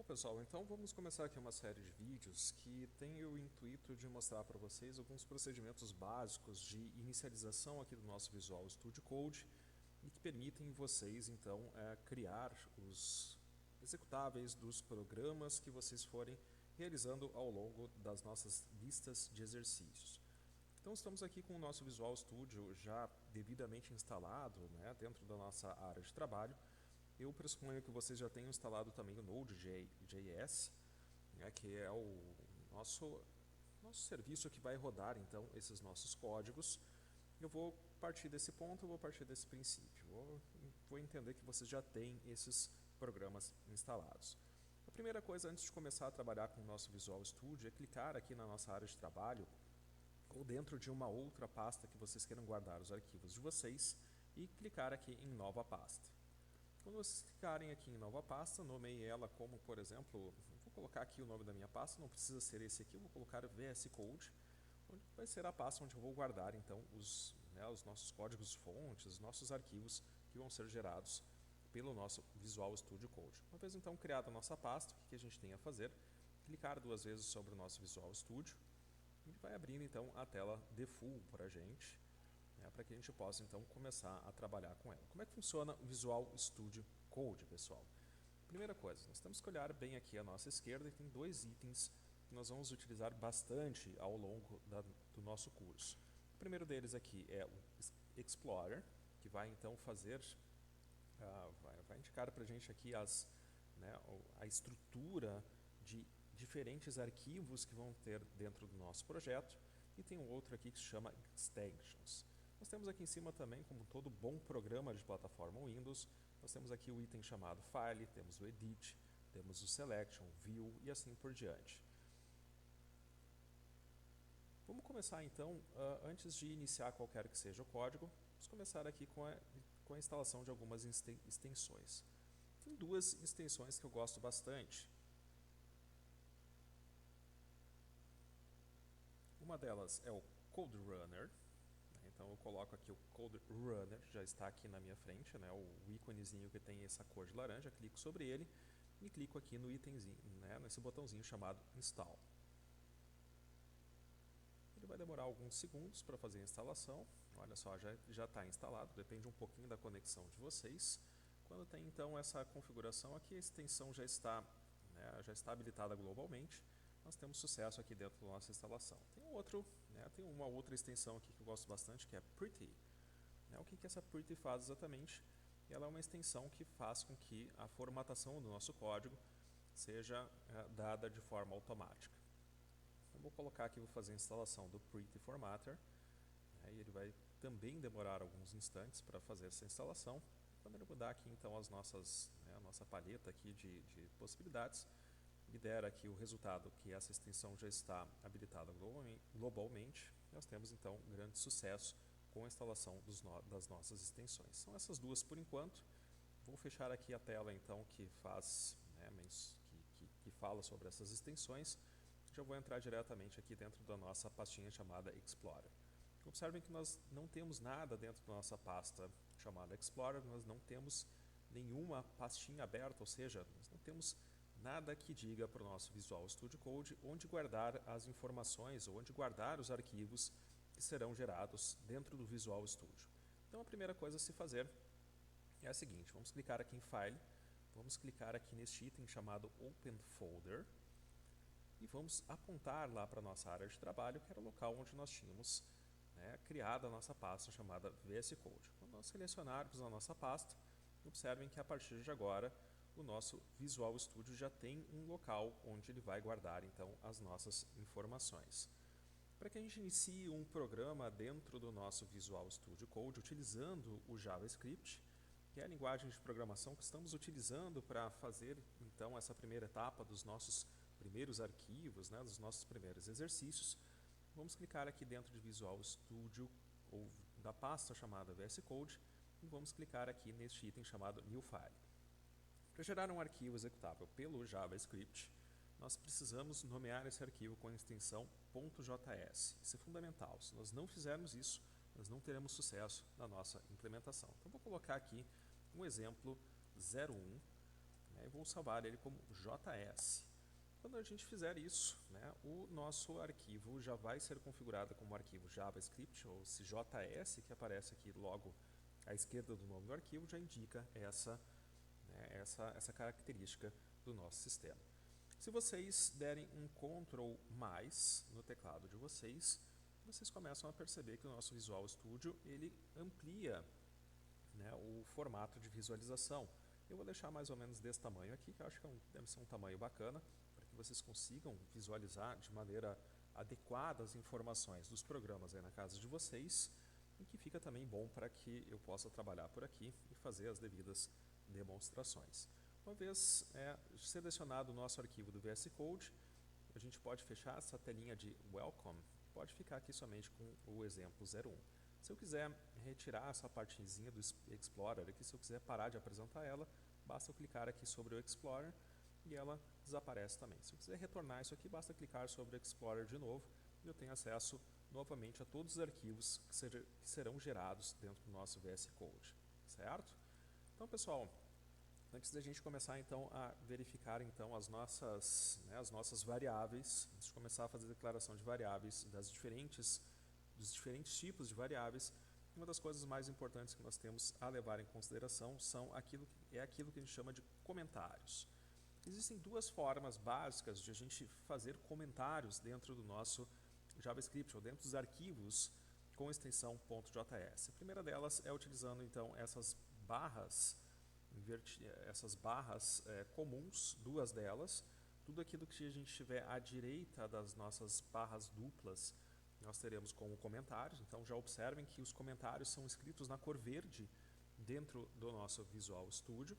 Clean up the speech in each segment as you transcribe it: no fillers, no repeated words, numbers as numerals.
Bom pessoal, então vamos começar aqui uma série de vídeos que tem o intuito de mostrar para vocês alguns procedimentos básicos de inicialização aqui do nosso Visual Studio Code e que permitem vocês então criar os executáveis dos programas que vocês forem realizando ao longo das nossas listas de exercícios. Então estamos aqui com o nosso Visual Studio já devidamente instalado, né, dentro da nossa área de trabalho. Eu pressuponho que vocês já tenham instalado também o Node.js, né, que é o nosso serviço que vai rodar então esses nossos códigos. Eu vou partir desse ponto, eu vou partir desse princípio. Vou entender que vocês já têm esses programas instalados. A primeira coisa, antes de começar a trabalhar com o nosso Visual Studio, é clicar aqui na nossa área de trabalho ou dentro de uma outra pasta que vocês queiram guardar os arquivos de vocês e clicar aqui em Nova Pasta. Quando vocês clicarem aqui em Nova Pasta, nomeie ela como, por exemplo, vou colocar aqui o nome da minha pasta, não precisa ser esse aqui, eu vou colocar VS Code, onde vai ser a pasta onde eu vou guardar então os nossos códigos fontes, os nossos arquivos que vão ser gerados pelo nosso Visual Studio Code. Uma vez então criada a nossa pasta, o que a gente tem a fazer? Clicar duas vezes sobre o nosso Visual Studio, e vai abrindo então a tela default para a gente, para que a gente possa então começar a trabalhar com ela. Como é que funciona o Visual Studio Code, pessoal? Primeira coisa, nós temos que olhar bem aqui à nossa esquerda e tem dois itens que nós vamos utilizar bastante ao longo do nosso curso. O primeiro deles aqui é o Explorer, que vai então fazer, vai indicar para a gente aqui a estrutura de diferentes arquivos que vão ter dentro do nosso projeto, e tem um outro aqui que se chama Extensions. Nós temos aqui em cima também, como todo bom programa de plataforma Windows, nós temos aqui o item chamado File, temos o Edit, temos o Selection, View e assim por diante. Vamos começar então, antes de iniciar qualquer que seja o código, vamos começar aqui com a instalação de algumas extensões. Tem duas extensões que eu gosto bastante. Uma delas é o Code Runner. Então eu coloco aqui o Code Runner, já está aqui na minha frente, né, o íconezinho que tem essa cor de laranja, clico sobre ele e clico aqui no itemzinho, nesse botãozinho chamado Install. Ele vai demorar alguns segundos para fazer a instalação. Olha só, já está instalado, depende um pouquinho da conexão de vocês. Quando tem então essa configuração aqui, a extensão já está habilitada globalmente. Nós temos sucesso aqui dentro da nossa instalação. Tem uma outra extensão aqui que eu gosto bastante, que é Pretty. O que essa Pretty faz exatamente? Ela é uma extensão que faz com que a formatação do nosso código seja dada de forma automática. Eu vou colocar aqui, vou fazer a instalação do Pretty Formatter, e ele vai também demorar alguns instantes para fazer essa instalação. Quando ele mudar aqui então a nossa paleta aqui de possibilidades, me der aqui o resultado que essa extensão já está habilitada globalmente, nós temos então um grande sucesso com a instalação das nossas extensões. São essas duas por enquanto. Vou fechar aqui a tela então que fala sobre essas extensões. Já vou entrar diretamente aqui dentro da nossa pastinha chamada Explorer. Observem que nós não temos nada dentro da nossa pasta chamada Explorer, nós não temos nenhuma pastinha aberta, ou seja, nós não temos nada que diga para o nosso Visual Studio Code onde guardar as informações ou onde guardar os arquivos que serão gerados dentro do Visual Studio. Então a primeira coisa a se fazer é a seguinte, vamos clicar aqui em File, vamos clicar aqui neste item chamado Open Folder e vamos apontar lá para a nossa área de trabalho, que era o local onde nós tínhamos criado a nossa pasta chamada VS Code. Quando nós selecionarmos a nossa pasta, observem que a partir de agora o nosso Visual Studio já tem um local onde ele vai guardar então as nossas informações. Para que a gente inicie um programa dentro do nosso Visual Studio Code utilizando o JavaScript, que é a linguagem de programação que estamos utilizando para fazer então essa primeira etapa dos nossos primeiros arquivos, dos nossos primeiros exercícios, vamos clicar aqui dentro de Visual Studio ou da pasta chamada VS Code e vamos clicar aqui neste item chamado New File. Para gerar um arquivo executável pelo JavaScript, nós precisamos nomear esse arquivo com a extensão .js. Isso é fundamental. Se nós não fizermos isso, nós não teremos sucesso na nossa implementação. Então, vou colocar aqui um exemplo 01, né, e vou salvar ele como JS. Quando a gente fizer isso, né, o nosso arquivo já vai ser configurado como arquivo JavaScript, ou esse JS que aparece aqui logo à esquerda do nome do arquivo já indica essa característica do nosso sistema. Se vocês derem um Ctrl+ no teclado de vocês, vocês começam a perceber que o nosso Visual Studio ele amplia, né, o formato de visualização. Eu vou deixar mais ou menos desse tamanho aqui, que eu acho que deve ser um tamanho bacana, para que vocês consigam visualizar de maneira adequada as informações dos programas aí na casa de vocês, e que fica também bom para que eu possa trabalhar por aqui e fazer as devidas demonstrações. Uma vez selecionado o nosso arquivo do VS Code, a gente pode fechar essa telinha de Welcome, pode ficar aqui somente com o exemplo 01. Se eu quiser retirar essa partezinha do Explorer aqui, se eu quiser parar de apresentar ela, basta eu clicar aqui sobre o Explorer e ela desaparece também. Se eu quiser retornar isso aqui, basta clicar sobre o Explorer de novo e eu tenho acesso novamente a todos os arquivos que serão gerados dentro do nosso VS Code, certo? Então, pessoal, antes da gente começar então a verificar então as nossas variáveis, antes de começar a fazer a declaração de variáveis dos diferentes tipos de variáveis, uma das coisas mais importantes que nós temos a levar em consideração são aquilo que a gente chama de comentários. Existem duas formas básicas de a gente fazer comentários dentro do nosso JavaScript ou dentro dos arquivos com extensão .js. A primeira delas é utilizando então essas barras comuns, duas delas. Tudo aquilo que a gente tiver à direita das nossas barras duplas, nós teremos como comentários. Então já observem que os comentários são escritos na cor verde dentro do nosso Visual Studio.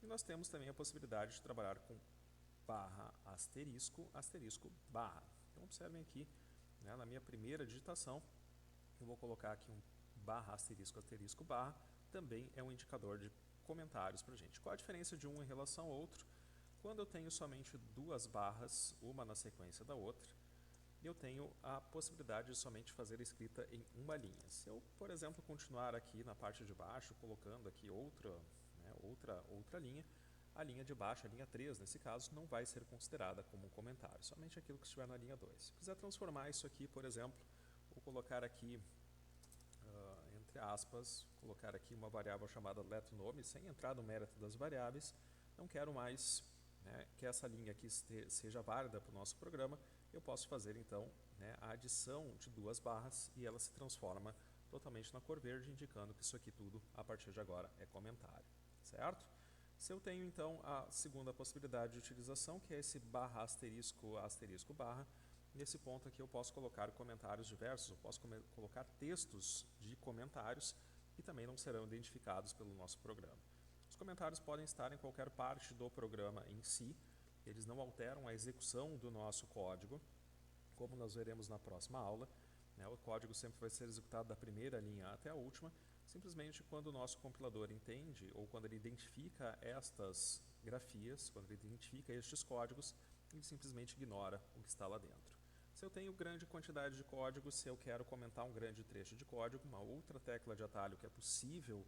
E nós temos também a possibilidade de trabalhar com barra asterisco, asterisco, barra. Então observem aqui, né, na minha primeira digitação, eu vou colocar aqui um barra asterisco, asterisco, barra, também é um indicador de comentários para a gente. Qual a diferença de um em relação ao outro? Quando eu tenho somente duas barras, uma na sequência da outra, eu tenho a possibilidade de somente fazer a escrita em uma linha. Se eu, por exemplo, continuar aqui na parte de baixo, colocando aqui outra linha, a linha de baixo, a linha 3, nesse caso, não vai ser considerada como um comentário, somente aquilo que estiver na linha 2. Se quiser transformar isso aqui, por exemplo, vou colocar aqui, entre aspas, colocar aqui uma variável chamada letNome, sem entrar no mérito das variáveis, não quero mais, né, que essa linha aqui seja válida para o nosso programa, eu posso fazer então, né, a adição de duas barras e ela se transforma totalmente na cor verde, indicando que isso aqui tudo, a partir de agora, é comentário, certo? Se eu tenho então a segunda possibilidade de utilização, que é esse barra asterisco, asterisco, barra, nesse ponto aqui eu posso colocar comentários diversos, eu posso colocar textos de comentários que também não serão identificados pelo nosso programa. Os comentários podem estar em qualquer parte do programa em si, eles não alteram a execução do nosso código, como nós veremos na próxima aula, né, o código sempre vai ser executado da primeira linha até a última, simplesmente quando o nosso compilador entende ou quando ele identifica estas grafias, quando ele identifica estes códigos, ele simplesmente ignora o que está lá dentro. Se eu tenho grande quantidade de código, se eu quero comentar um grande trecho de código, uma outra tecla de atalho que é possível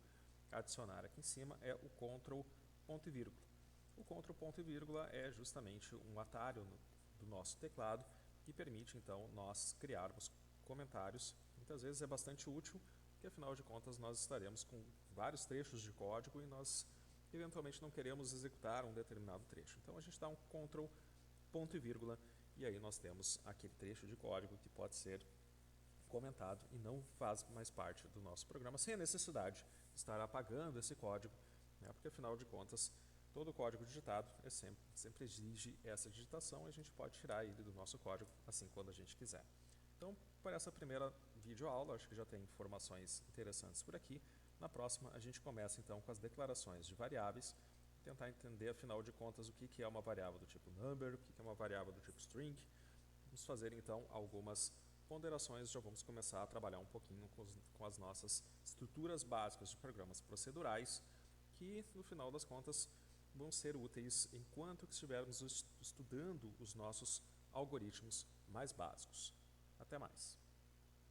adicionar aqui em cima é o Ctrl ponto e vírgula. O Ctrl ponto e vírgula é justamente um atalho do nosso teclado que permite então nós criarmos comentários. Muitas vezes é bastante útil, porque afinal de contas nós estaremos com vários trechos de código e nós eventualmente não queremos executar um determinado trecho. Então a gente dá um Ctrl ponto e vírgula e aí nós temos aquele trecho de código que pode ser comentado e não faz mais parte do nosso programa, sem a necessidade de estar apagando esse código, né, porque afinal de contas todo código digitado sempre exige essa digitação e a gente pode tirar ele do nosso código assim quando a gente quiser. Então, para essa primeira videoaula, acho que já tem informações interessantes por aqui. Na próxima, a gente começa então com as declarações de variáveis, tentar entender, afinal de contas, o que é uma variável do tipo number, o que é uma variável do tipo string. Vamos fazer então algumas ponderações, já vamos começar a trabalhar um pouquinho com as nossas estruturas básicas de programas procedurais, que no final das contas vão ser úteis enquanto que estivermos estudando os nossos algoritmos mais básicos. Até mais!